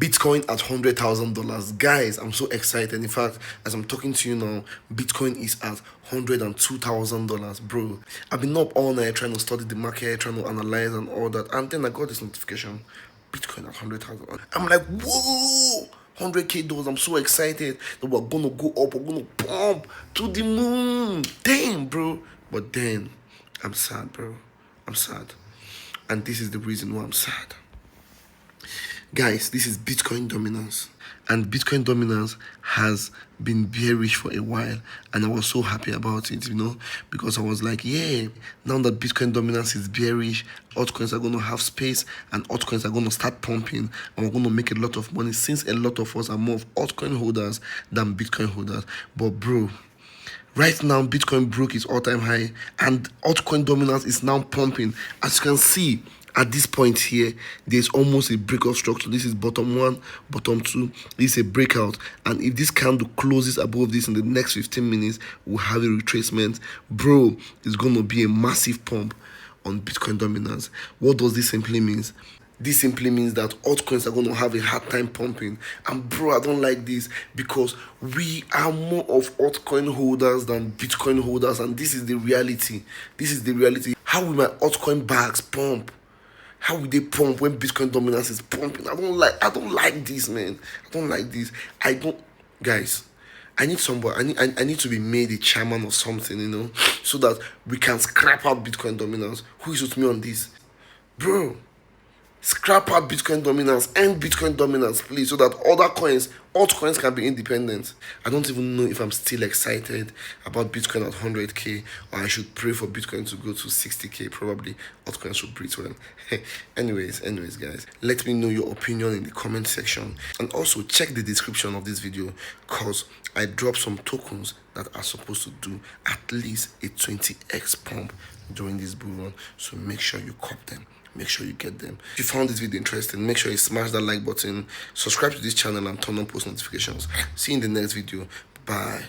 Bitcoin at $100,000. Guys, I'm so excited. In fact, as I'm talking to you now, Bitcoin is at $102,000, bro. I've been up all night trying to study the market, trying to analyze and all that, and then I got this notification. Bitcoin at 100,000. I'm like, whoa! $100K. I'm so excited that we're gonna go up, we're gonna pump to the moon. Damn, bro. But then I'm sad, bro. I'm sad. And this is the reason why I'm sad. Guys, this is Bitcoin dominance. And Bitcoin dominance has been bearish for a while. And I was so happy about it, because I was like, yeah, now that Bitcoin dominance is bearish, altcoins are going to have space and altcoins are going to start pumping. And we're going to make a lot of money since a lot of us are more of altcoin holders than Bitcoin holders. But bro, right now, Bitcoin broke its all-time high and altcoin dominance is now pumping. As you can see, at this point here, there's almost a breakout structure. This is bottom one, bottom two. This is a breakout. And if this candle closes above this in the next 15 minutes, we'll have a retracement. Bro, it's going to be a massive pump on Bitcoin dominance. What does this simply mean? This simply means that altcoins are going to have a hard time pumping. And bro, I don't like this because we are more of altcoin holders than Bitcoin holders. And this is the reality. This is the reality. How will my altcoin bags pump? How will they pump when Bitcoin dominance is pumping? I don't like this, man. I don't like this. Guys, I need somebody. I need to be made a chairman or something, so that we can scrap out Bitcoin dominance. Who is with me on this? Bro, scrap out Bitcoin dominance, end Bitcoin dominance, please, so that altcoins can be independent. I don't even know if I'm still excited about Bitcoin at 100K, or I should pray for Bitcoin to go to 60K. Probably altcoins should breathe well. anyways, guys, let me know your opinion in the comment section, and also check the description of this video because I dropped some tokens that are supposed to do at least a 20x pump during this bull run, so make sure you cop them. Make sure you get them. If you found this video interesting, make sure you smash that like button, subscribe to this channel, and turn on post notifications. See you in the next video. Bye.